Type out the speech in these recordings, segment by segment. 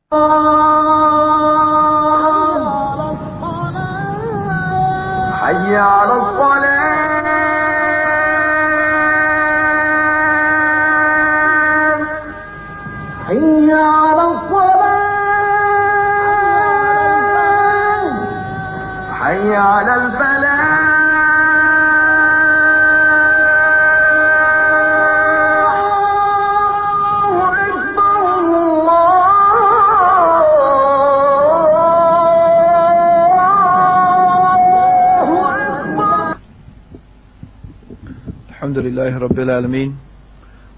حي على الصلاة حي على الصلاة حي على الفلاح الحمد لله رب العالمين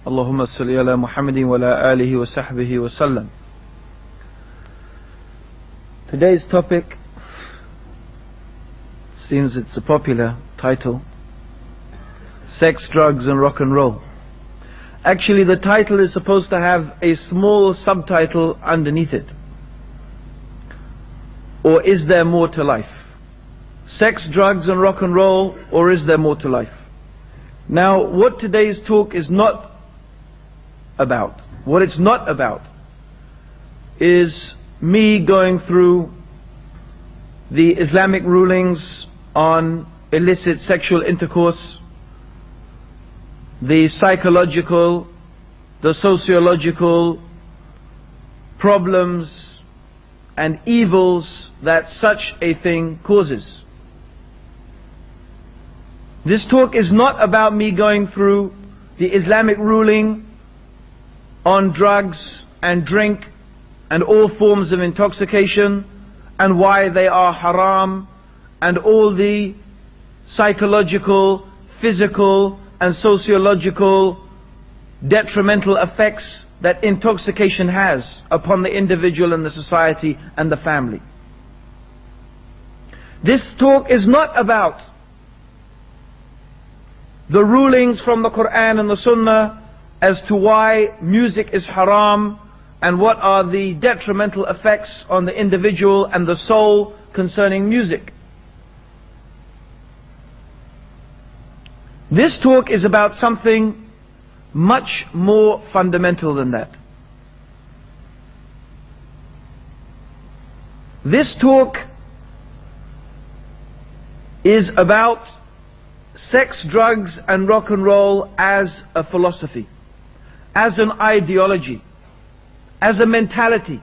اللهم صل على محمد وعلى آله وصحبه وسلم. Today's topic, since it's a popular title, sex, drugs and rock and roll. Actually the title is supposed to have a small subtitle underneath it. Or is there more to life? Sex, drugs and rock and roll, or is there more to life? Now, what today's talk is not about, what it's not about, is me going through the Islamic rulings on illicit sexual intercourse, the psychological, the sociological problems and evils that such a thing causes. This talk is not about me going through the Islamic ruling on drugs and drink and all forms of intoxication and why they are haram and all the psychological, physical and sociological detrimental effects that intoxication has upon the individual and the society and the family. This talk is not about the rulings from the Quran and the Sunnah as to why music is haram and what are the detrimental effects on the individual and the soul concerning music. This talk is about something much more fundamental than that. This talk is about sex, drugs and rock and roll as a philosophy, as an ideology, as a mentality,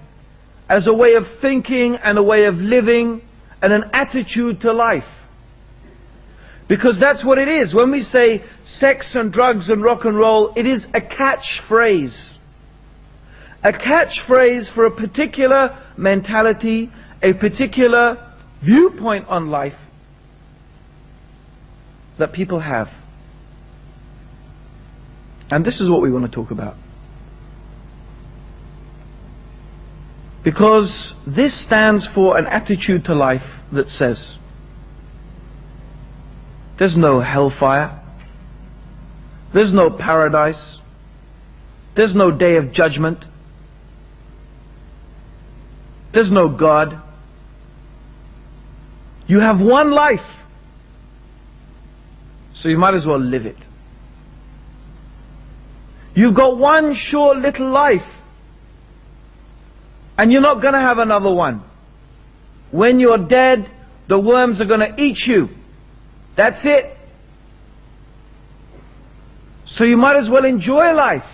as a way of thinking and a way of living and an attitude to life. Because that's what it is. When we say sex and drugs and rock and roll, it is a catchphrase. A catchphrase for a particular mentality, a particular viewpoint on life that people have. And this is what we want to talk about. Because this stands for an attitude to life that says there's no hellfire, there's no paradise, there's no day of judgment, there's no God. You have one life, so you might as well live it. You've got one short little life, and you're not going to have another one. When you're dead, the worms are going to eat you. That's it. So you might as well enjoy life.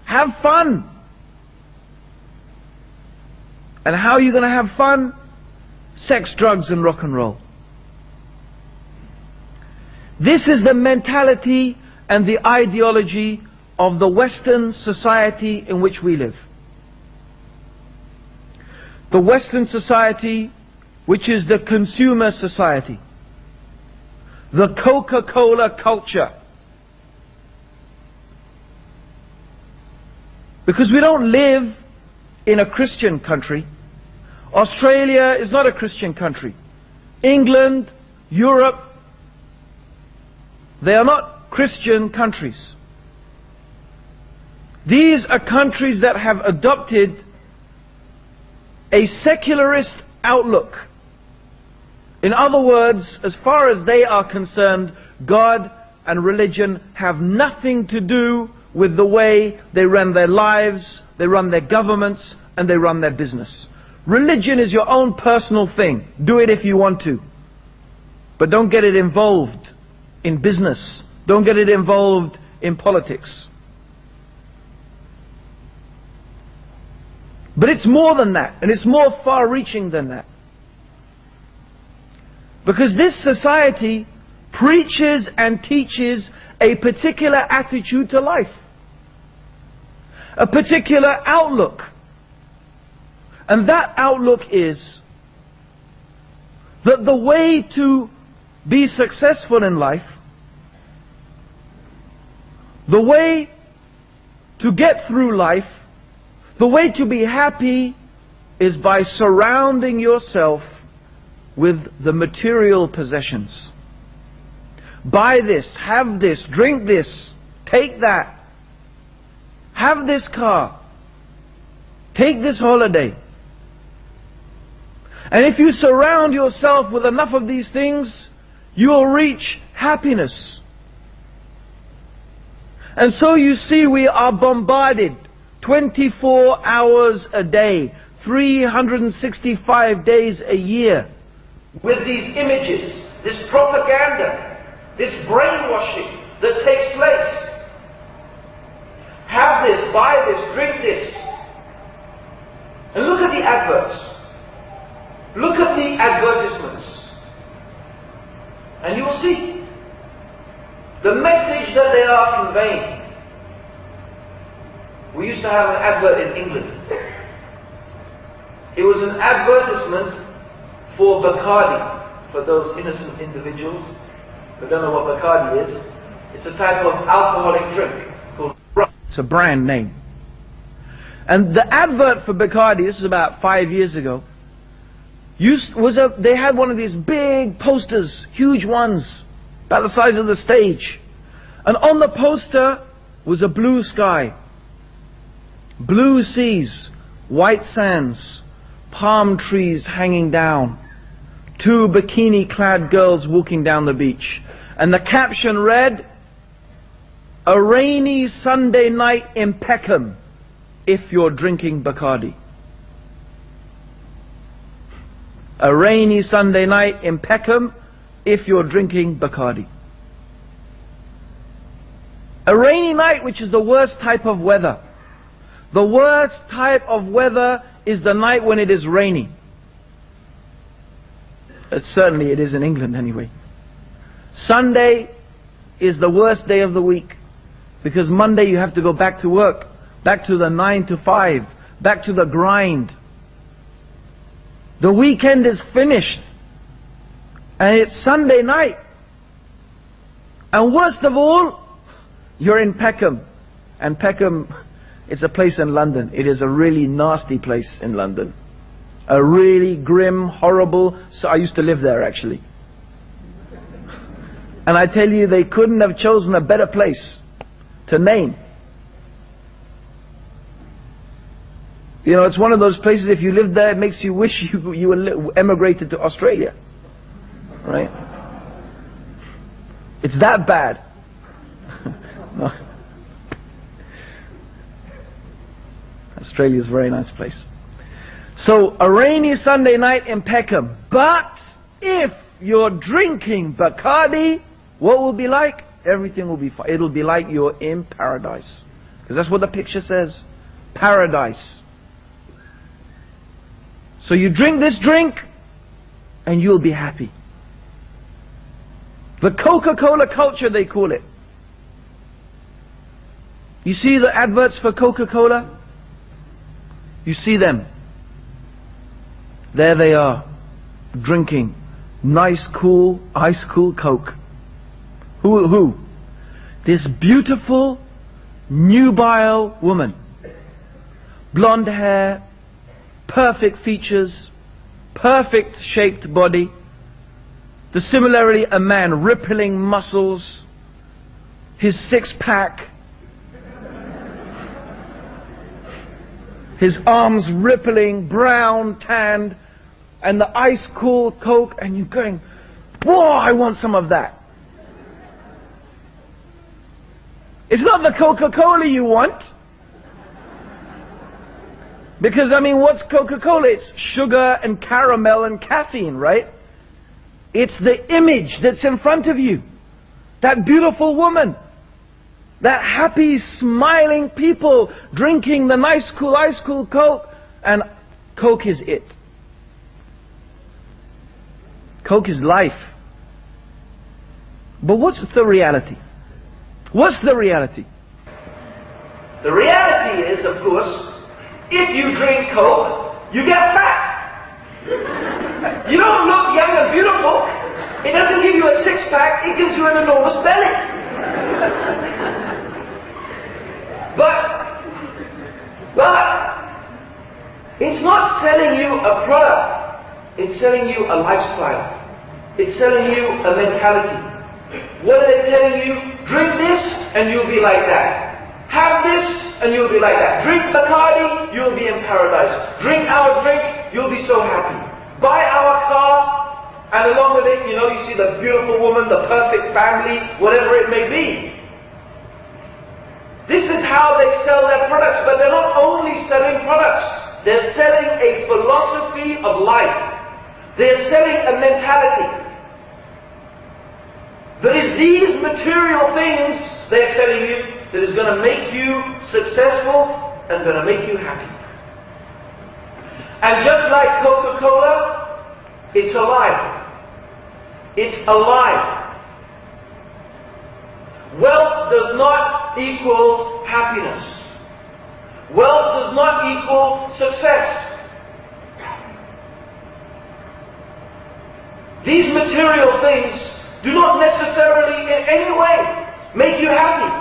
Have fun. And how are you going to have fun? Sex, drugs and rock and roll. This is the mentality and the ideology of the Western society in which we live. The Western society, which is the consumer society. The Coca-Cola culture. Because we don't live in a Christian country. Australia is not a Christian country. England, Europe, they are not Christian countries. These are countries that have adopted a secularist outlook. In other words, as far as they are concerned, God and religion have nothing to do with the way they run their lives, they run their governments, and they run their business. Religion is your own personal thing. Do it if you want to. But don't get it involved in business. Don't get it involved in politics. But it's more than that, and it's more far-reaching than that. Because this society preaches and teaches a particular attitude to life, a particular outlook. And that outlook is that the way to be successful in life, the way to get through life, the way to be happy is by surrounding yourself with the material possessions. Buy this, have this, drink this, take that, have this car, take this holiday. And if you surround yourself with enough of these things, you will reach happiness. And so you see, we are bombarded 24 hours a day, 365 days a year with these images, this propaganda, this brainwashing that takes place. Have this, buy this, drink this. And look at the adverts. Look at the advertisements. And you will see the message that they are conveying. We used to have an advert in England. It was an advertisement for Bacardi, for those innocent individuals who don't know what Bacardi is. It's a type of alcoholic drink called rum. It's a brand name. And the advert for Bacardi, this is about 5 years ago, they had one of these big posters, huge ones, about the size of the stage. And on the poster was a blue sky, blue seas, white sands, palm trees hanging down, 2 bikini-clad girls walking down the beach. And the caption read, "A rainy Sunday night in Peckham if you're drinking Bacardi." A rainy Sunday night in Peckham if you're drinking Bacardi. A rainy night, which is the worst type of weather. The worst type of weather is the night when it is rainy. Certainly it is in England anyway. Sunday is the worst day of the week, because Monday you have to go back to work, back to the 9 to 5, back to the grind. The weekend is finished, and it's Sunday night. And worst of all, you're in Peckham. And Peckham, it's a place in London. It is a really nasty place in London. A really grim, horrible... So I used to live there, actually. And I tell you, they couldn't have chosen a better place to name. You know, it's one of those places, if you live there, it makes you wish you emigrated to Australia. Right? It's that bad. No. Australia's a very nice place. So, a rainy Sunday night in Peckham. But if you're drinking Bacardi, what will be like? Everything will be fine. It'll be like you're in paradise. Because that's what the picture says. Paradise. So you drink this drink, and you'll be happy. The Coca-Cola culture, they call it. You see the adverts for Coca-Cola? You see them. There they are, drinking nice, cool, ice cool Coke. Who? This beautiful, nubile woman. Blonde hair, perfect features, perfect shaped body. Similarly, a man, rippling muscles, his 6-pack, his arms rippling, brown, tanned, and the ice cool Coke, and you're going, whoa, I want some of that. It's not the Coca-Cola you want. Because, I mean, what's Coca-Cola? It's sugar and caramel and caffeine, right? It's the image that's in front of you. That beautiful woman. That happy, smiling people drinking the nice, cool, ice cool Coke. And Coke is it. Coke is life. But what's the reality? What's the reality? The reality is, of course, if you drink Coke, you get fat. You don't look young and beautiful. It doesn't give you a six-pack, it gives you an enormous belly. But it's not selling you a product. It's selling you a lifestyle. It's selling you a mentality. What are they telling you? Drink this and you'll be like that. Have this and you'll be like that. Drink Bacardi, you'll be in paradise. Drink our drink, you'll be so happy. Buy our car, and along with it, you see the beautiful woman, the perfect family, whatever it may be. This is how they sell their products, but they're not only selling products. They're selling a philosophy of life. They're selling a mentality. That is these material things they're telling you that is going to make you successful and going to make you happy. And just like Coca-Cola, it's alive. It's alive. Wealth does not equal happiness. Wealth does not equal success. These material things do not necessarily in any way make you happy.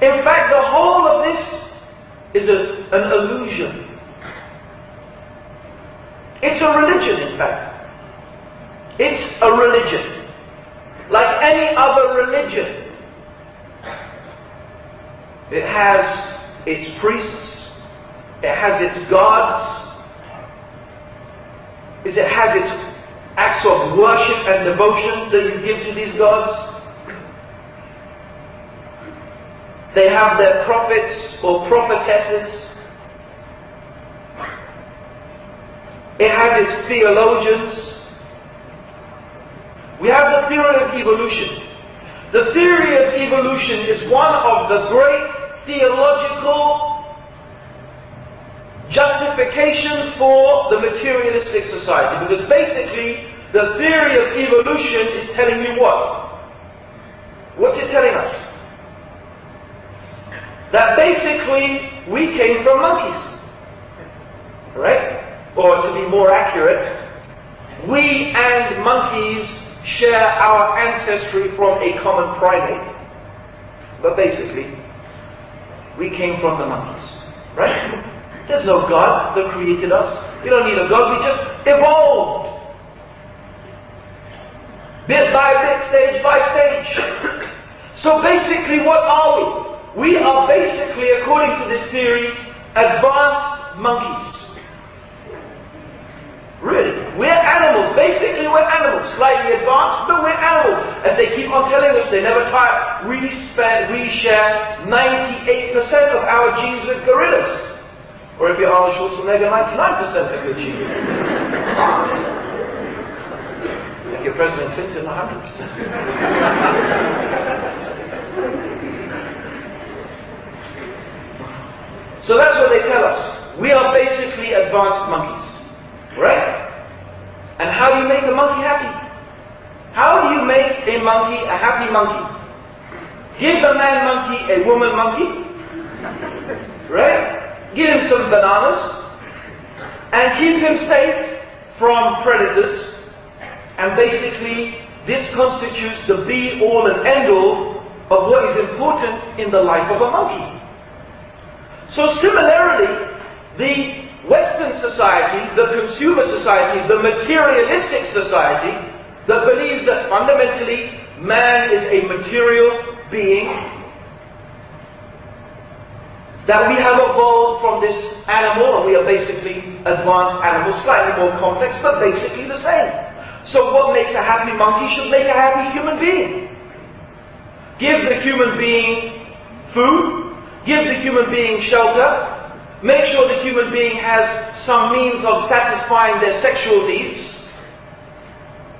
In fact, the whole of this is an illusion. It's a religion, in fact. It's a religion. Like any other religion. It has its priests. It has its gods. It has its acts of worship and devotion that you give to these gods. They have their prophets or prophetesses. It has its theologians. We have the theory of evolution. The theory of evolution is one of the great theological justifications for the materialistic society. Because basically, the theory of evolution is telling you what? What's it telling us? That basically we came from monkeys. Right? Or to be more accurate, we and monkeys share our ancestry from a common primate. But basically, we came from the monkeys. Right? There's no God that created us. We don't need a God, we just evolved. Bit by bit, stage by stage. So basically, what are we? We are basically, according to this theory, advanced monkeys. Really. We're animals. Basically, we're animals. Slightly advanced, but we're animals. As they keep on telling us, they never tire. We share 98% of our genes with gorillas. Or if you're Arnold Schwarzenegger, 99% of your genes. If you're President Clinton, 100%. So that's what they tell us. We are basically advanced monkeys. Right? And how do you make a monkey happy? How do you make a monkey a happy monkey? Give a man monkey a woman monkey. Right? Give him some bananas. And keep him safe from predators. And basically, this constitutes the be-all and end-all of what is important in the life of a monkey. So similarly, the Western society, the consumer society, the materialistic society that believes that fundamentally man is a material being, that we have evolved from this animal and we are basically advanced animals, slightly more complex but basically the same. So what makes a happy monkey should make a happy human being. Give the human being food, give the human being shelter, make sure the human being has some means of satisfying their sexual needs.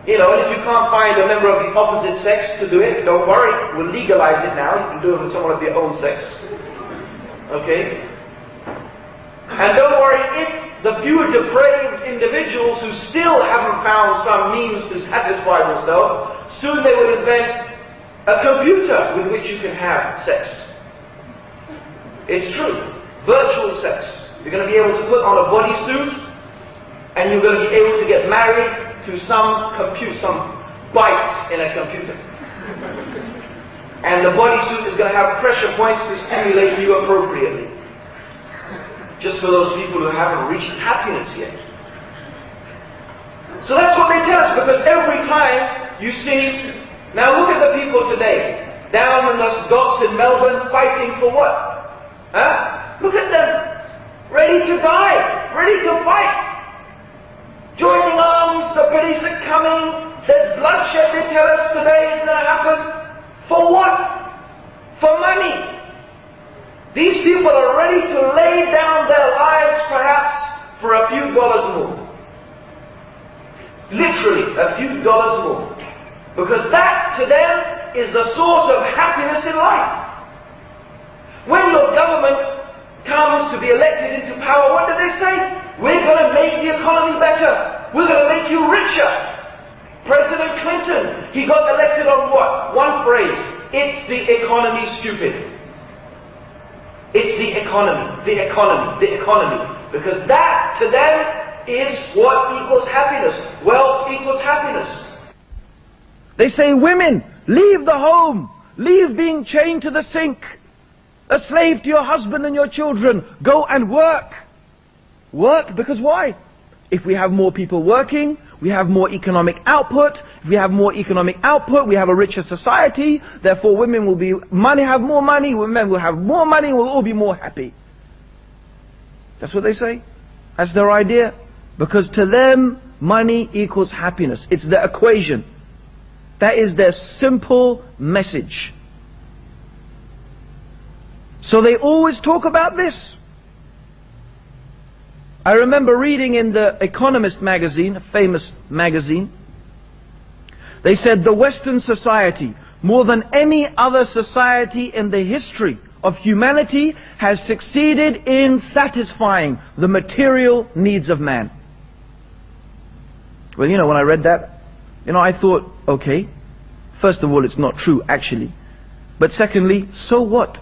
You know, and if you can't find a member of the opposite sex to do it, don't worry, we'll legalize it now. You can do it with someone of your own sex. Okay? And don't worry, if the few depraved individuals who still haven't found some means to satisfy themselves, soon they will invent a computer with which you can have sex. It's true. Virtual sex. You're going to be able to put on a bodysuit, and you're going to be able to get married to some bytes in a computer. And the bodysuit is going to have pressure points to stimulate you appropriately. Just for those people who haven't reached happiness yet. So that's what they tell us, because every time you see, now look at the people today, down in the docks in Melbourne, fighting for what? Huh? Look at them, ready to die, ready to fight. Joining arms, the police are coming, there's bloodshed, they tell us today is going to happen. For what? For money. These people are ready to lay down their lives perhaps for a few dollars more. Literally, a few dollars more. Because that to them is the source of happiness in life. When your government comes to be elected into power, what do they say? We're going to make the economy better. We're going to make you richer. President Clinton, he got elected on what? One phrase. It's the economy, stupid. It's the economy, the economy, the economy. Because that to them is what equals happiness. Wealth equals happiness. They say, women, leave the home. Leave being chained to the sink. A slave to your husband and your children. Go and work. Work, because why? If we have more people working, we have more economic output. If we have more economic output, we have a richer society. Therefore, women will have more money, men will have more money, we'll all be more happy. That's what they say. That's their idea. Because to them, money equals happiness. It's their equation. That is their simple message. So they always talk about this. I remember reading in the Economist magazine, a famous magazine, they said the Western society, more than any other society in the history of humanity, has succeeded in satisfying the material needs of man. Well, you know, when I read that, you know, I thought, okay, first of all, it's not true, actually. But secondly, so what?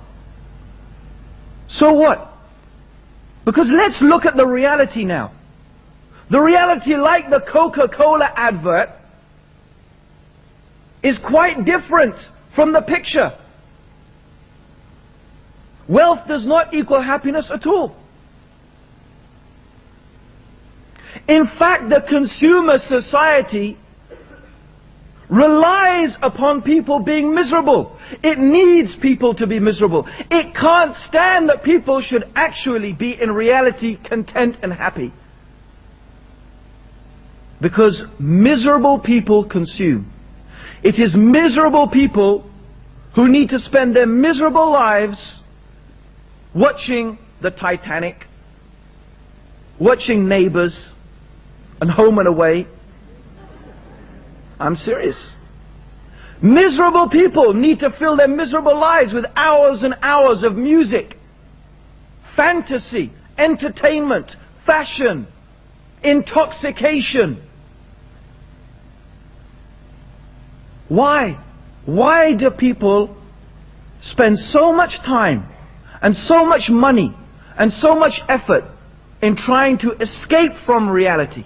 So what? Because let's look at the reality now. The reality, like the Coca-Cola advert, is quite different from the picture. Wealth does not equal happiness at all. In fact, the consumer society relies upon people being miserable. It needs people to be miserable. It can't stand that people should actually be in reality content and happy. Because miserable people consume. It is miserable people who need to spend their miserable lives watching the Titanic, watching Neighbors, and Home and Away. I'm serious. Miserable people need to fill their miserable lives with hours and hours of music, fantasy, entertainment, fashion, intoxication. Why? Why do people spend so much time and so much money and so much effort in trying to escape from reality?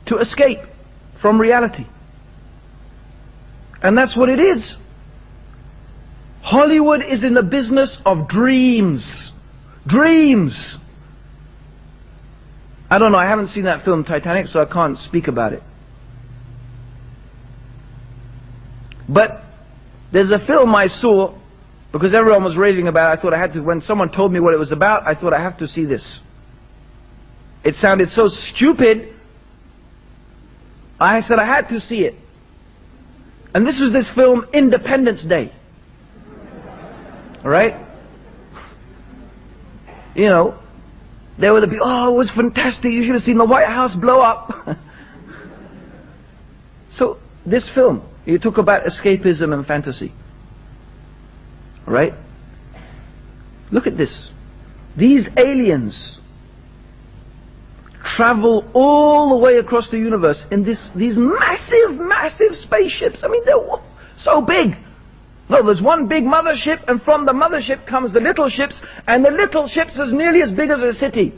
To escape from reality. And that's what it is. Hollywood is in the business of dreams. Dreams. I don't know, I haven't seen that film Titanic, so I can't speak about it. But there's a film I saw, because everyone was raving about it, I thought I had to, when someone told me what it was about, I thought I have to see this. It sounded so stupid, I said I had to see it. And this was this film, Independence Day. Alright? you know, they would be, oh, it was fantastic, you should have seen the White House blow up. So, this film, you talk about escapism and fantasy. Right? Look at this. These aliens travel all the way across the universe in these massive spaceships. I mean, they're so big. No, there's one big mothership, and from the mothership comes the little ships, and the little ships is nearly as big as a city.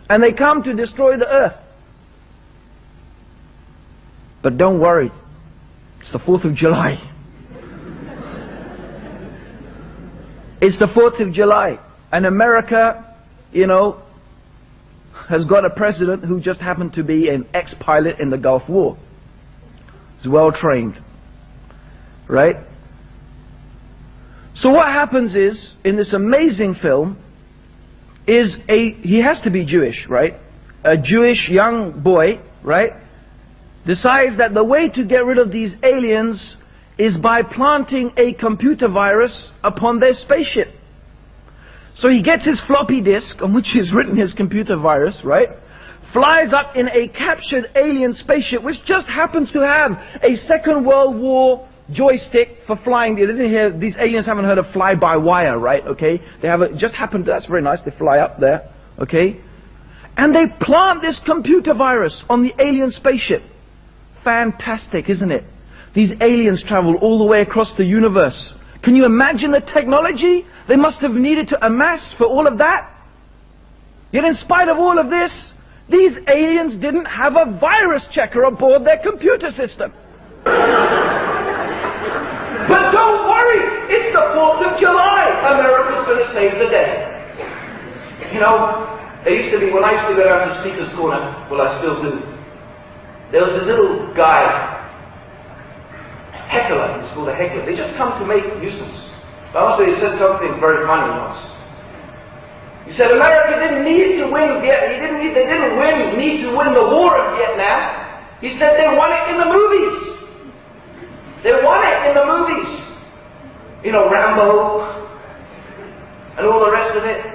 And they come to destroy the earth. But don't worry, it's the 4th of July. It's the 4th of July, and America, you know, has got a president who just happened to be an ex-pilot in the Gulf War. He's well trained, right? So what happens is, in this amazing film, he has to be Jewish, right? A Jewish young boy, right, decides that the way to get rid of these aliens is by planting a computer virus upon their spaceship. So he gets his floppy disk, on which is written his computer virus, right? Flies up in a captured alien spaceship, which just happens to have a Second World War joystick for flying. They didn't hear, these aliens haven't heard of fly-by-wire, right? Okay, they have it just happened. That's very nice. They fly up there, okay, and they plant this computer virus on the alien spaceship. Fantastic, isn't it? These aliens travel all the way across the universe. Can you imagine the technology they must have needed to amass for all of that? Yet in spite of all of this, these aliens didn't have a virus checker aboard their computer system. But don't worry, it's the 4th of July. America's going to save the day. You know, there used to be, when I used to go down to Speaker's Corner, well, I still do, there was a little guy, heckler, he's called a heckler. They just come to make nuisance. But also he said something very funny once. He said America didn't need to win Vietnam. They didn't need to win the war in Vietnam. He said they won it in the movies. They won it in the movies. You know, Rambo and all the rest of it.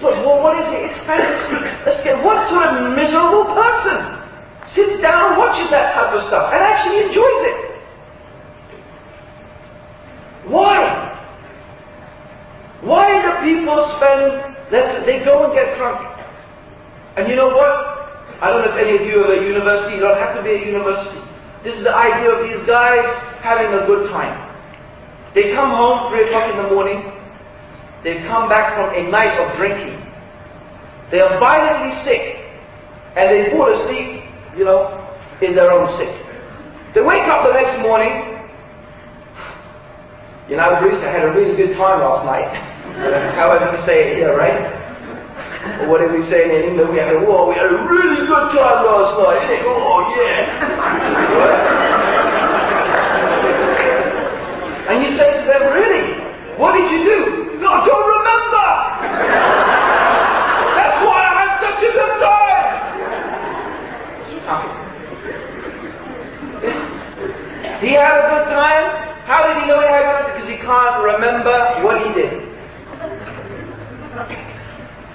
Well, what is it? It's fantasy. Let's get, what sort of miserable person sits down and watches that type of stuff and actually enjoys it? Why? Why do people they go and get drunk? And you know what? I don't know if any of you are at university. You don't have to be at university. This is the idea of these guys having a good time. They come home 3 o'clock in the morning. They've come back from a night of drinking. They are violently sick. And they fall asleep, you know, in their own sick. They wake up the next morning. You know, Bruce, I had a really good time last night. However we say it here, right? Or what did we say in England? We had a really good time last night, didn't it? Oh, yeah. Right? And you say to them, really? What did you do? No, I don't remember. That's why I had such a good time. He had a good time. How did he know he had a good time? Because he can't remember what he did.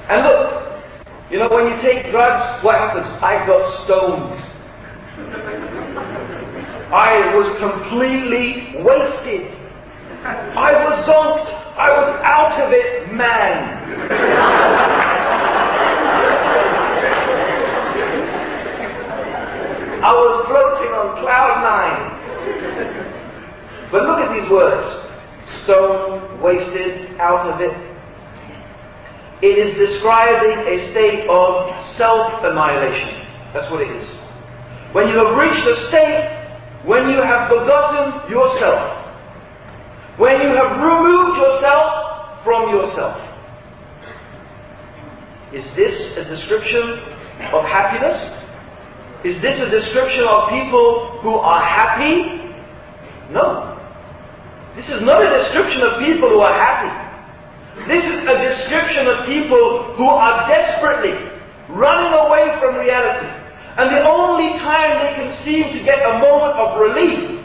And look, you know, when you take drugs, what happens? I got stoned. I was completely wasted. I was zonked. I was out of it, man. I was floating on cloud 9. But look at these words. Stoned, wasted, out of it. It is describing a state of self-annihilation. That's what it is. When you have reached a state when you have forgotten yourself. When you have removed yourself from yourself. Is this a description of happiness? Is this a description of people who are happy? No. This is not a description of people who are happy. This is a description of people who are desperately running away from reality. And the only time they can seem to get a moment of relief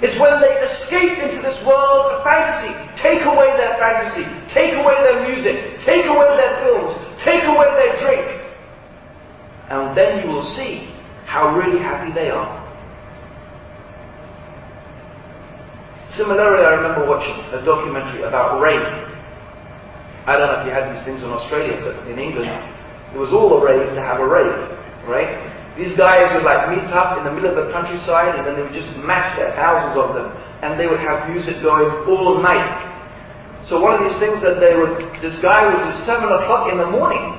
is when they escape into this world of fantasy. Take away their fantasy. Take away their music. Take away their their drink. And then you will see how really happy they are. Similarly, I remember watching a documentary about rave. I don't know if you had these things in Australia, but in England, it was all a rave to have a rave, right? These guys would like meet up in the middle of the countryside, and then they would just mass there, thousands of them, and they would have music going all night. So one of these things that this guy was at 7 o'clock in the morning.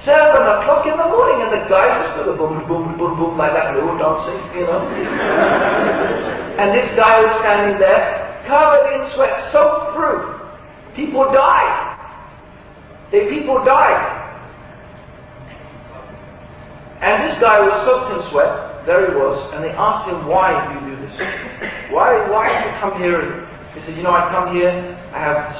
7 o'clock in the morning, and the guy was sort of boom, boom, boom, boom, like that, and they were dancing, you know. And this guy was standing there, covered in sweat, soaked through. People died. People died. And this guy was soaked in sweat, there he was, and they asked him, why do you do this? Why did you come here? And he said, you know, I come here, I'm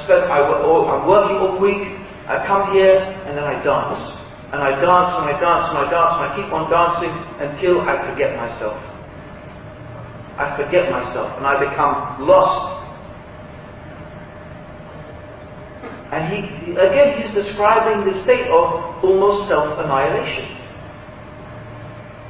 working all week, I come here, and then I dance. And I dance, and I dance, and I dance, and I keep on dancing until I forget myself. I forget myself, and I become lost. And he's describing the state of almost self-annihilation.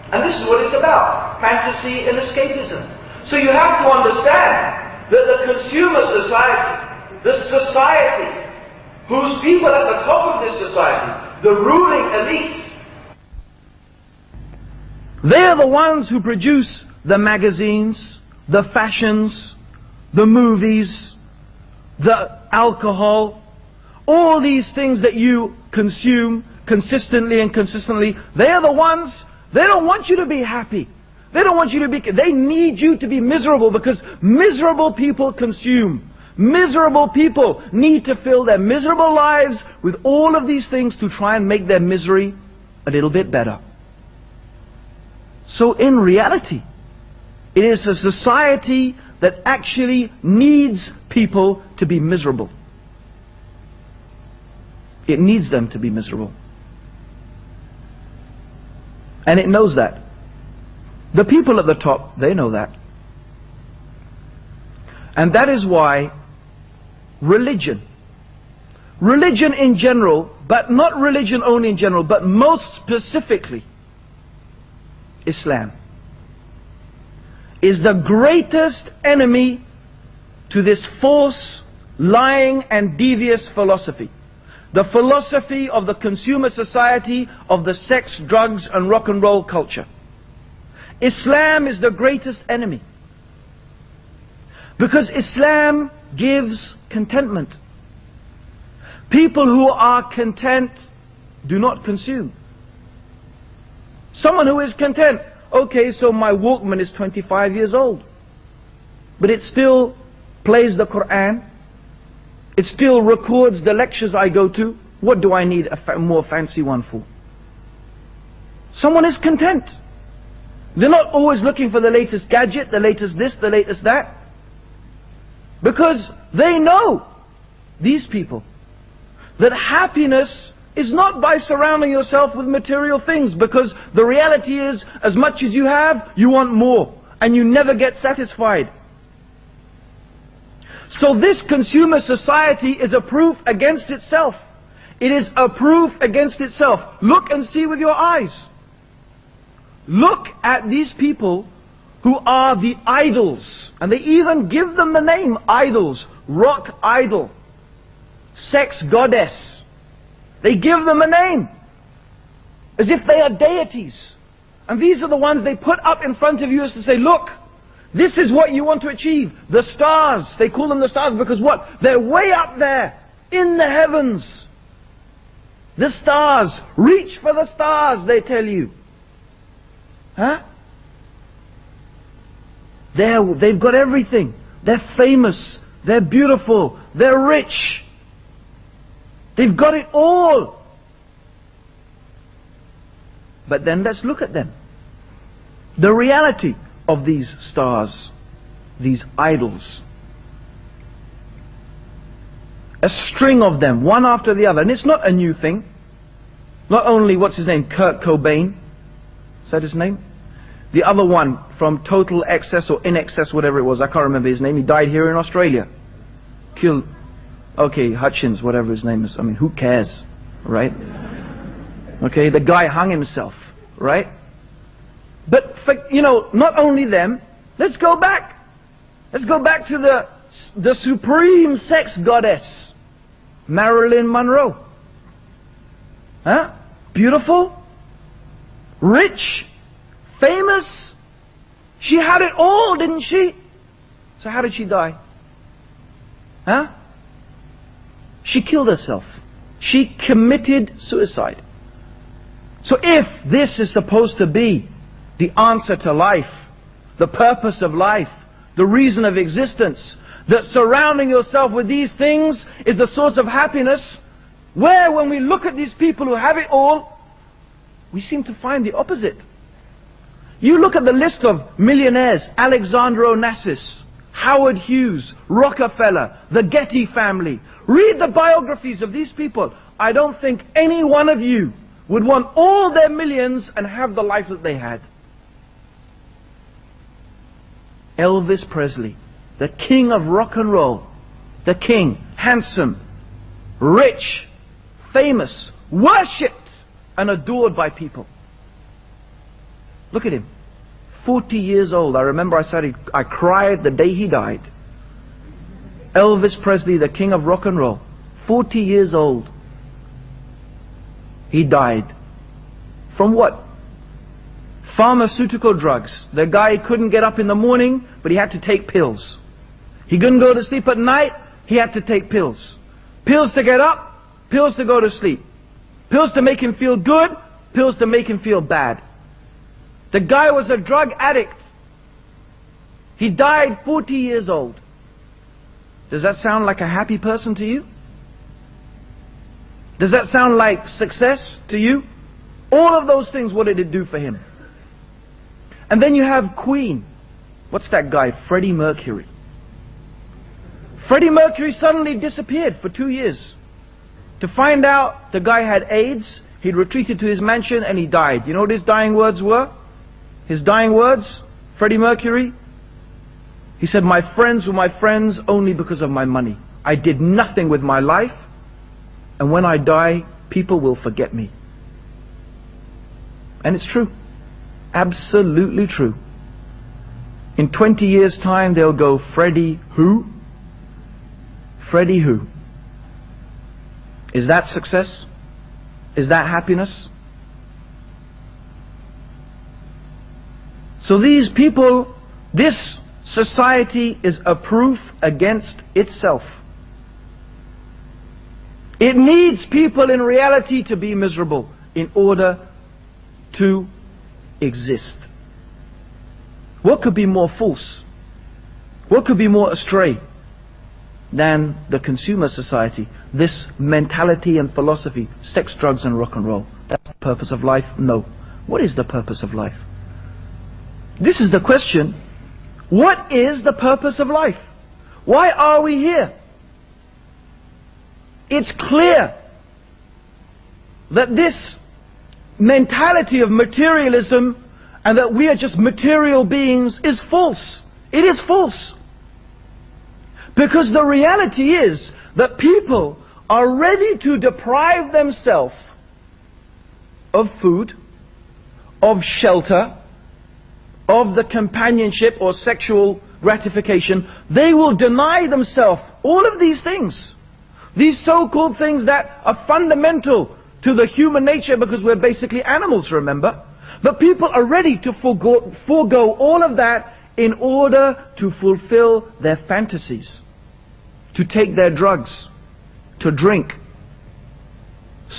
And this is what it's about, fantasy and escapism. So you have to understand that the consumer society, the society, whose people at the top of this society, the ruling elite, they're the ones who produce the magazines, the fashions, the movies, the alcohol, all these things that you consume consistently and consistently. They're the ones, they don't want you to be happy. They don't want you to be, they need you to be miserable, because miserable people consume. Miserable people need to fill their miserable lives with all of these things to try and make their misery a little bit better. So in reality, it is a society that actually needs people to be miserable. It needs them to be miserable. And it knows that. The people at the top, they know that. And that is why religion in general, but not religion only in general, but most specifically Islam, is the greatest enemy to this false, lying and devious philosophy. The philosophy of the consumer society, of the sex, drugs and rock and roll culture. Islam is the greatest enemy. Because Islam gives contentment. People who are content do not consume. Someone who is content, okay, so my Walkman is 25 years old, but it still plays the Quran, it still records the lectures I go to. What do I need a more fancy one for? Someone is content. They're not always looking for the latest gadget, the latest this, the latest that. Because they know, these people, that happiness is not by surrounding yourself with material things, because the reality is, as much as you have, you want more, and you never get satisfied. So this consumer society is a proof against itself. It is a proof against itself. Look and see with your eyes. Look at these people who are the idols, and they even give them the name idols. Rock idol, sex goddess. They give them a name as if they are deities. And these are the ones they put up in front of you as to say, look, this is what you want to achieve. The stars, they call them the stars because what? They're way up there in the heavens. The stars, reach for the stars, they tell you. Huh? They've got everything. They're famous, they're beautiful, they're rich. They've got it all. But then let's look at them. The reality of these stars, these idols. A string of them, one after the other. And it's not a new thing. Not only, what's his name, Kurt Cobain. Is that his name? The other one from Total Excess or In Excess, whatever it was. I can't remember his name. He died here in Australia. Killed. Okay, Hutchins, whatever his name is. I mean, who cares? right? Okay, the guy hung himself, right? But, you know, not only them, let's go back. Let's go back to the supreme sex goddess, Marilyn Monroe. Huh? Beautiful, rich, famous. She had it all, didn't she? So how did she die? Huh? She killed herself. She committed suicide. So if this is supposed to be the answer to life, the purpose of life, the reason of existence, that surrounding yourself with these things is the source of happiness, where when we look at these people who have it all, we seem to find the opposite. You look at the list of millionaires: Alexander Onassis, Howard Hughes, Rockefeller, the Getty family. Read the biographies of these people. I don't think any one of you would want all their millions and have the life that they had. Elvis Presley, the king of rock and roll, the king, handsome, rich, famous, worshipped and adored by people. Look at him, 40 years old. I remember I cried the day he died. Elvis Presley, the king of rock and roll, 40 years old. He died. From what? Pharmaceutical drugs. The guy couldn't get up in the morning, but he had to take pills. He couldn't go to sleep at night, he had to take pills. Pills to get up, pills to go to sleep. Pills to make him feel good, pills to make him feel bad. The guy was a drug addict. He died 40 years old. Does that sound like a happy person to you? Does that sound like success to you? All of those things, what did it do for him? And then you have Queen. What's that guy? Freddie Mercury. Freddie Mercury suddenly disappeared for 2 years. To find out the guy had AIDS, he'd retreated to his mansion and he died. You know what his dying words were? His dying words, Freddie Mercury, he said, "My friends were my friends only because of my money. I did nothing with my life, and when I die, people will forget me." And it's true. Absolutely true. In 20 years' time, they'll go, "Freddie who? Freddie who?" Is that success? Is that happiness? So these people, this society is a proof against itself. It needs people in reality to be miserable in order to exist. What could be more false? What could be more astray than the consumer society? This mentality and philosophy, sex, drugs and rock and roll. That's the purpose of life? No. What is the purpose of life? This is the question. What is the purpose of life? Why are we here? It's clear that this mentality of materialism and that we are just material beings is false. It is false. Because the reality is that people are ready to deprive themselves of food, of shelter, of the companionship or sexual gratification. They will deny themselves all of these things. These so-called things that are fundamental to the human nature, because we're basically animals, remember? But people are ready to forego all of that in order to fulfill their fantasies, to take their drugs, to drink,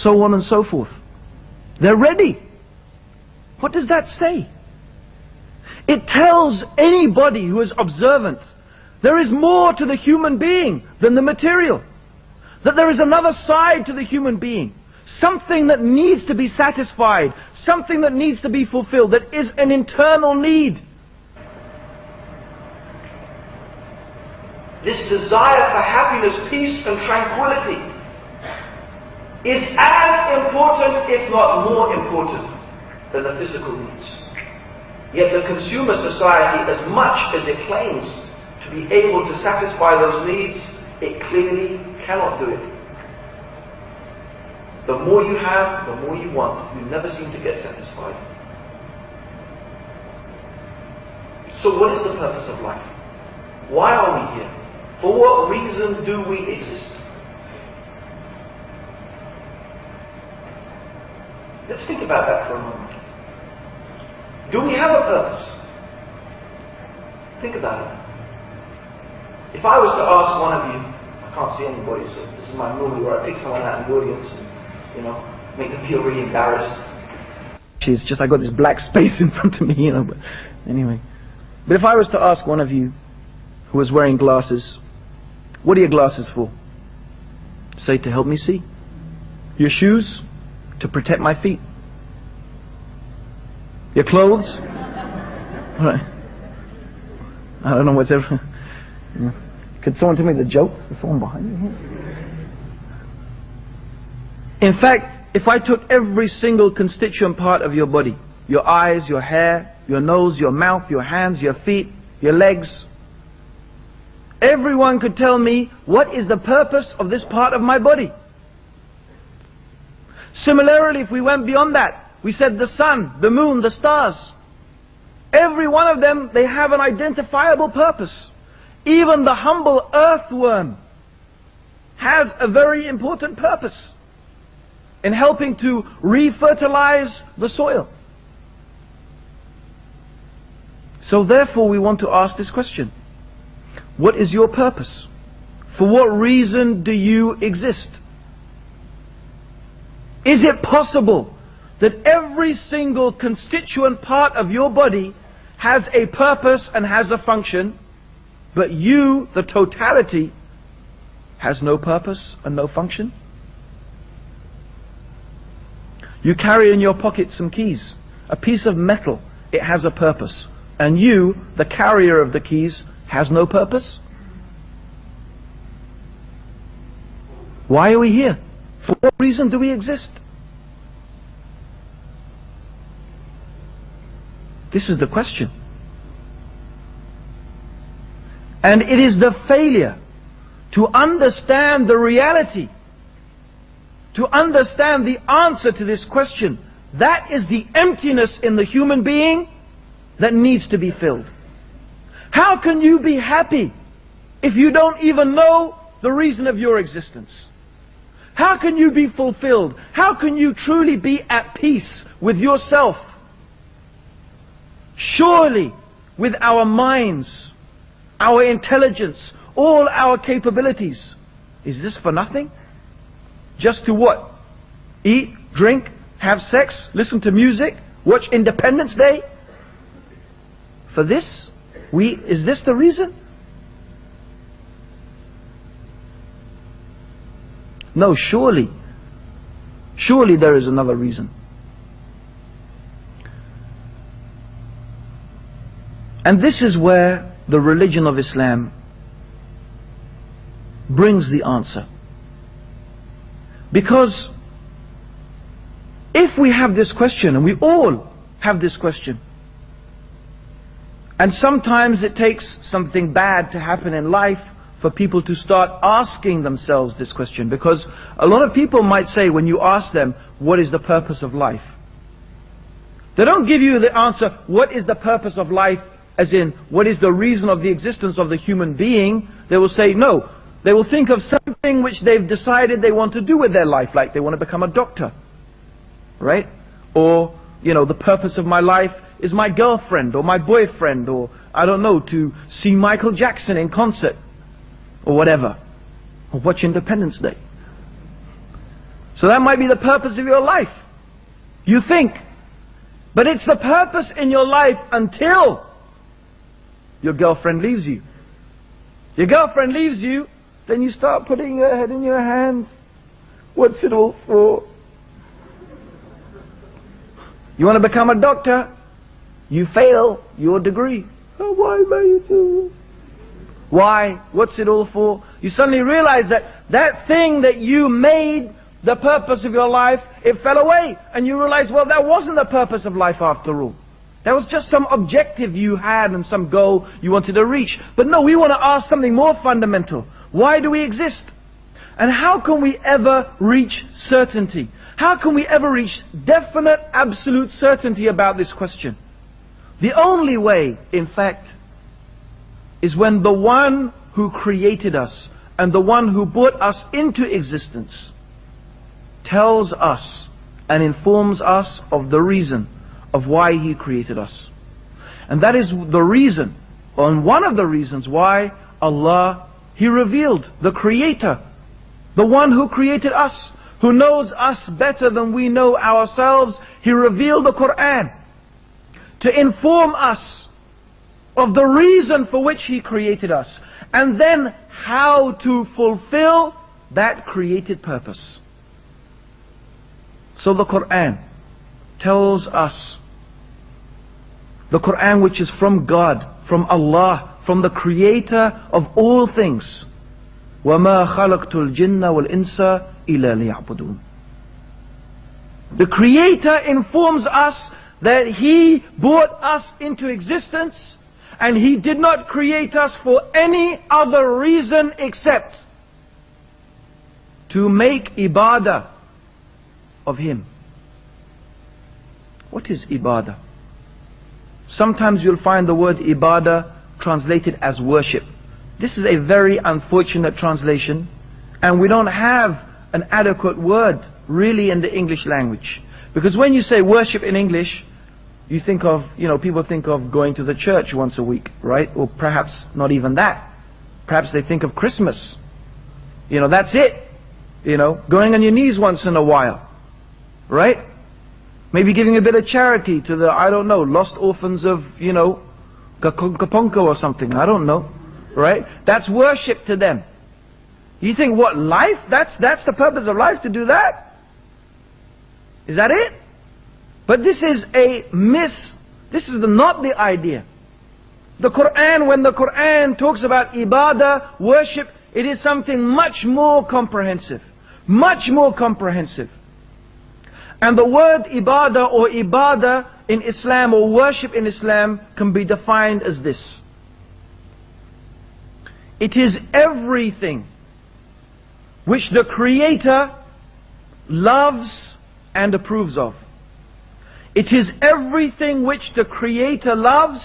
so on and so forth. They're ready. What does that say? It tells anybody who is observant there is more to the human being than the material. That there is another side to the human being. Something that needs to be satisfied. Something that needs to be fulfilled. That is an internal need. This desire for happiness, peace and tranquility is as important, if not more important, than the physical needs. Yet the consumer society, as much as it claims to be able to satisfy those needs, it clearly cannot do it. The more you have, the more you want. You never seem to get satisfied. So what is the purpose of life? Why are we here? For what reason do we exist? Let's think about that for a moment. Do we have a purpose? Think about it. If I was to ask one of you, I can't see anybody, so this is my movie where I pick someone out in the audience and, make them feel really embarrassed. It's just I got this black space in front of me, but anyway. But if I was to ask one of you who was wearing glasses, what are your glasses for? Say, to help me see. Your shoes? To protect my feet. Your clothes? Right. I don't know what's ever. Could someone tell me the joke? There's someone behind me here. In fact, if I took every single constituent part of your body, your eyes, your hair, your nose, your mouth, your hands, your feet, your legs, everyone could tell me what is the purpose of this part of my body. Similarly, if we went beyond that, we said the sun, the moon, the stars. Every one of them, they have an identifiable purpose. Even the humble earthworm has a very important purpose in helping to refertilize the soil. So therefore we want to ask this question. What is your purpose? For what reason do you exist? Is it possible that every single constituent part of your body has a purpose and has a function, but you, the totality, has no purpose and no function? You carry in your pocket some keys, a piece of metal, it has a purpose, and you, the carrier of the keys, has no purpose? Why are we here? For what reason do we exist? This is the question. And it is the failure to understand the reality, to understand the answer to this question. That is the emptiness in the human being that needs to be filled. How can you be happy if you don't even know the reason of your existence? How can you be fulfilled? How can you truly be at peace with yourself? Surely, with our minds, our intelligence, all our capabilities, is this for nothing? Just to what? Eat, drink, have sex, listen to music, watch Independence Day? For this? Is this the reason? No, surely there is another reason. And this is where the religion of Islam brings the answer. Because if we have this question, and we all have this question, and sometimes it takes something bad to happen in life for people to start asking themselves this question, because a lot of people might say, when you ask them, what is the purpose of life? They don't give you the answer, what is the purpose of life, as in, what is the reason of the existence of the human being? They will say, no. They will think of something which they've decided they want to do with their life, like they want to become a doctor, right? Or, the purpose of my life is my girlfriend or my boyfriend, or, I don't know, to see Michael Jackson in concert, or whatever, or watch Independence Day. So that might be the purpose of your life, you think. But it's the purpose in your life until your girlfriend leaves you. Your girlfriend leaves you, then you start putting your head in your hands. What's it all for? You want to become a doctor? You fail your degree. Oh, why may you do? Why? What's it all for? You suddenly realize that thing that you made the purpose of your life, it fell away. And you realize, well, that wasn't the purpose of life after all. That was just some objective you had and some goal you wanted to reach. But no, we want to ask something more fundamental. Why do we exist? And how can we ever reach certainty? How can we ever reach definite, absolute certainty about this question? The only way, in fact, is when the one who created us and the one who brought us into existence tells us and informs us of the reason of why He created us. And that is the reason, or one of the reasons why Allah, He revealed the Creator, the one who created us, who knows us better than we know ourselves. He revealed the Quran to inform us of the reason for which He created us, and then how to fulfill that created purpose. So the Quran tells us, the Quran which is from God, from Allah, from the Creator of all things, وَمَا خَلَقْتُ الْجِنَّ وَالْإِنسَ إِلَّا لِيَعْبُدُونَ. The Creator informs us that He brought us into existence, and He did not create us for any other reason except to make ibadah of Him. What is ibadah? Sometimes you'll find the word ibadah translated as worship. This is a very unfortunate translation, and we don't have an adequate word really in the English language. Because when you say worship in English, you think of, people think of going to the church once a week, right? Or perhaps not even that. Perhaps they think of Christmas. That's it. Going on your knees once in a while, right? Maybe giving a bit of charity to the, lost orphans of, Kaponko or something. I don't know, right? That's worship to them. You think, what, life? That's the purpose of life, to do that? Is that it? But this is this is not the idea. The Quran, when the Quran talks about ibadah, worship, it is something much more comprehensive. Much more comprehensive. And the word ibadah or ibadah in Islam, or worship in Islam, can be defined as this. It is everything which the Creator loves and approves of. It is everything which the Creator loves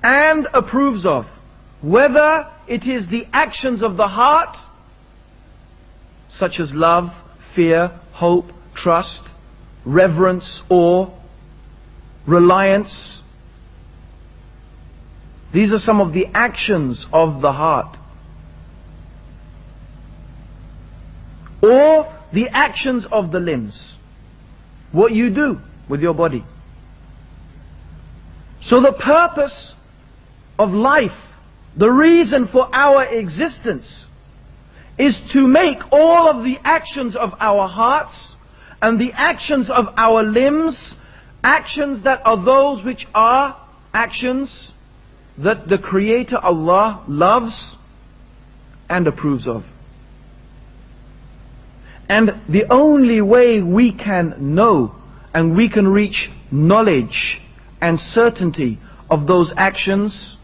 and approves of. Whether it is the actions of the heart, such as love, fear, hope, trust, reverence, awe, reliance. These are some of the actions of the heart. Or the actions of the limbs. What you do with your body. So the purpose of life, the reason for our existence, is to make all of the actions of our hearts and the actions of our limbs, actions that are those which are actions that the Creator Allah loves and approves of. And the only way we can know and we can reach knowledge and certainty of those actions,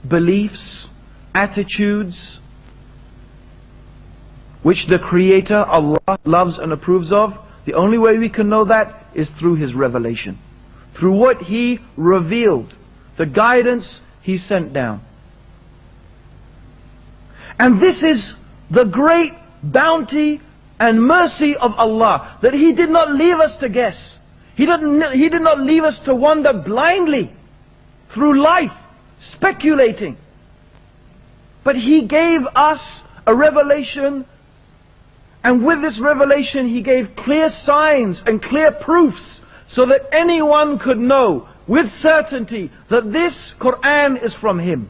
beliefs, attitudes, which the Creator Allah loves and approves of, the only way we can know that is through His revelation. Through what He revealed, the guidance He sent down. And this is the great bounty and mercy of Allah, that He did not leave us to guess. He did not leave us to wander blindly through life, speculating. But He gave us a revelation, and with this revelation He gave clear signs and clear proofs, so that anyone could know with certainty that this Quran is from Him.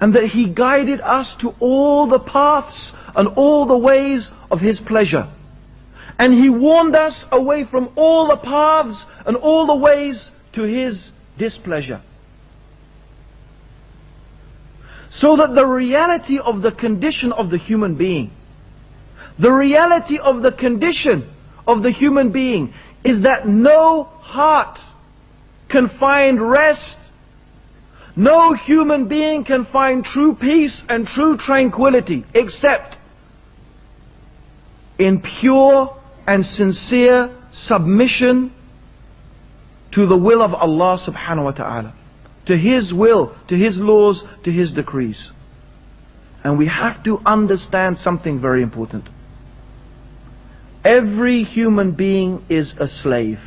And that He guided us to all the paths and all the ways of His pleasure. And He warned us away from all the paths and all the ways to His displeasure. So that the reality of the condition of the human being, the reality of the condition of the human being, is that no heart can find rest. No human being can find true peace and true tranquility except in pure and sincere submission to the will of Allah subhanahu wa ta'ala, to His will, to His laws, to His decrees. And we have to understand something very important. Every human being is a slave.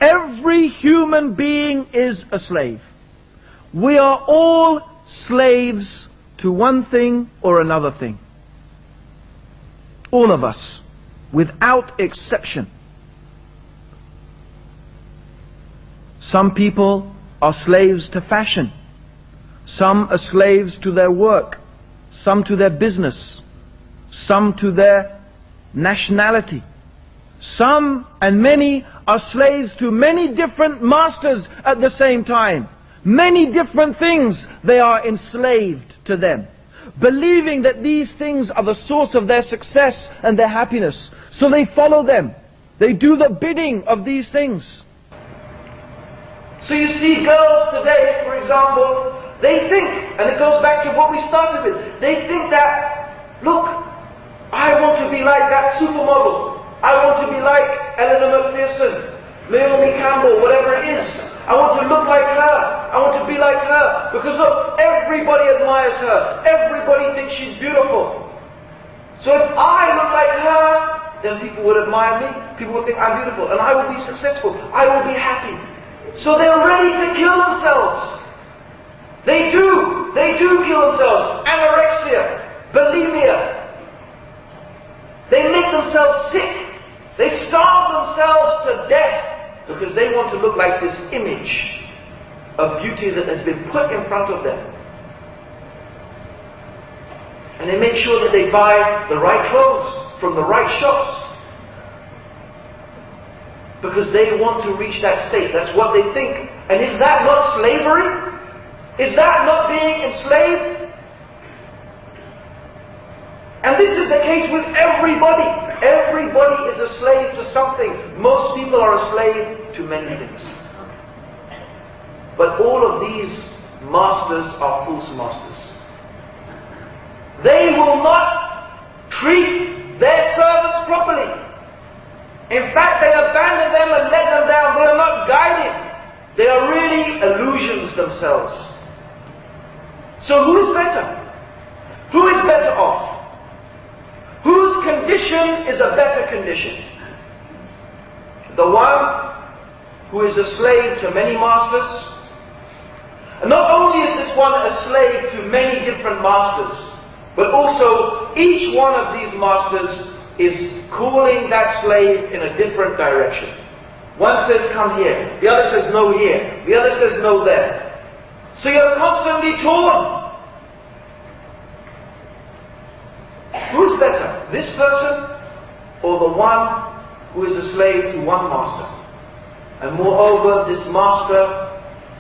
Every human being is a slave. We are all slaves to one thing or another thing. All of us, without exception. Some people are slaves to fashion. Some are slaves to their work. Some to their business. Some to their nationality. Some and many are slaves to many different masters at the same time. Many different things they are enslaved to them, believing that these things are the source of their success and their happiness. So they follow them. They do the bidding of these things. So you see girls today, for example, they think, and it goes back to what we started with, they think that, look, I want to be like that supermodel. I want to be like Eleanor McPherson, Naomi Campbell, whatever it is. I want to look like her. I want to be like her. Because look, everybody admires her. Everybody thinks she's beautiful. So if I look like her, then people would admire me. People would think I'm beautiful. And I will be successful. I will be happy. So they're ready to kill themselves. They do kill themselves. Anorexia, bulimia. They make themselves sick. They starve themselves to death because they want to look like this image of beauty that has been put in front of them. And they make sure that they buy the right clothes from the right shops because they want to reach that state. That's what they think. And is that not slavery? Is that not being enslaved? And this is the case with everybody. Everybody is a slave to something. Most people are a slave to many things. But all of these masters are false masters. They will not treat their servants properly. In fact, they abandon them and let them down. They are not guided. They are really illusions themselves. So who is better? Who is better off? Whose condition is a better condition? The one who is a slave to many masters. And not only is this one a slave to many different masters, but also each one of these masters is calling that slave in a different direction. One says come here, the other says no here, the other says no there. So you're constantly torn. Who's better, this person or the one who is a slave to one master? And moreover, this master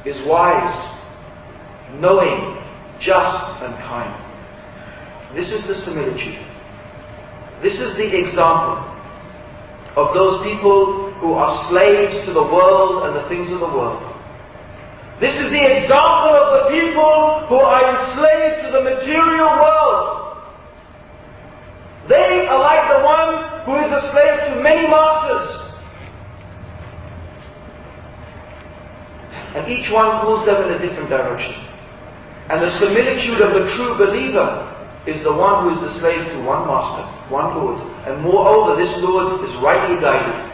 is wise, knowing, just and kind. This is the similitude. This is the example of those people who are slaves to the world and the things of the world. This is the example of the people who are enslaved to the material world. They are like the one who is a slave to many masters. And each one pulls them in a different direction. And the similitude of the true believer is the one who is the slave to one master, one Lord. And moreover, this Lord is rightly guided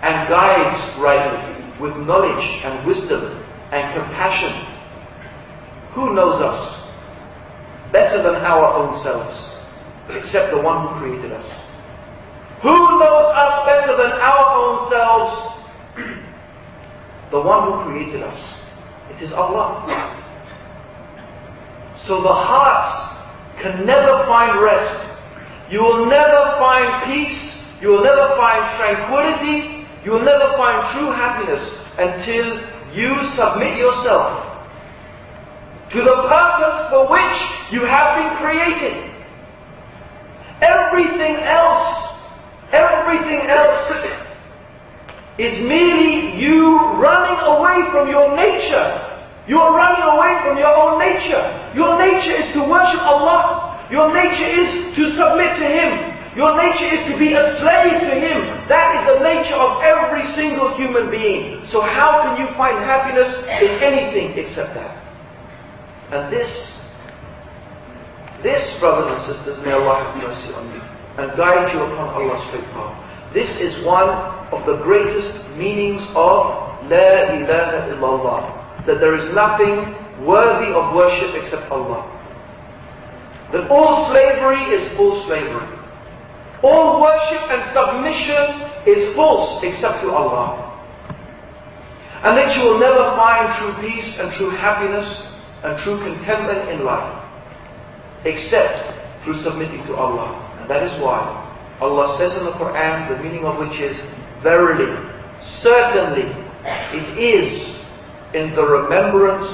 and guides rightly with knowledge and wisdom and compassion. Who knows us better than our own selves? Except the one who created us. Who knows us better than our own selves? The one who created us. It is Allah. So the hearts can never find rest. You will never find peace. You will never find tranquility. You will never find true happiness until you submit yourself to the purpose for which you have been created. Everything else is merely you running away from your nature. You are running away from your own nature. Your nature is to worship Allah. Your nature is to submit to Him. Your nature is to be a slave to Him. That is the nature of every single human being. So how can you find happiness in anything except that? And this, brothers and sisters, may Allah have mercy on you and guide you upon Allah's straight path. This is one of the greatest meanings of La ilaha illallah, that there is nothing worthy of worship except Allah. That all slavery is full slavery. All worship and submission is false except to Allah. And that you will never find true peace and true happiness and true contentment in life except through submitting to Allah. And that is why Allah says in the Quran, the meaning of which is, verily, certainly, it is in the remembrance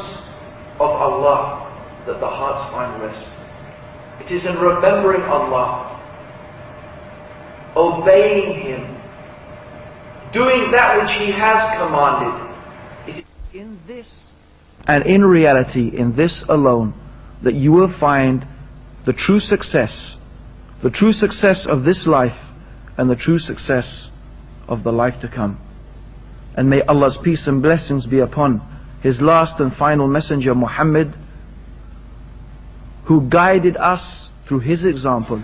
of Allah that the hearts find rest. It is in remembering Allah, obeying Him, doing that which He has commanded. It is in this, and in reality, in this alone, that you will find the true success of this life and the true success of the life to come. And may Allah's peace and blessings be upon His last and final messenger Muhammad, who guided us through his example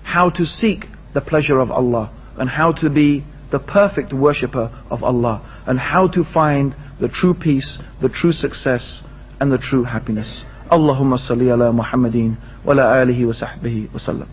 how to seek the pleasure of Allah and how to be the perfect worshipper of Allah and how to find the true peace, the true success and the true happiness. Allahumma salli ala Muhammadin wa ala alihi wa sahbihi wa sallam.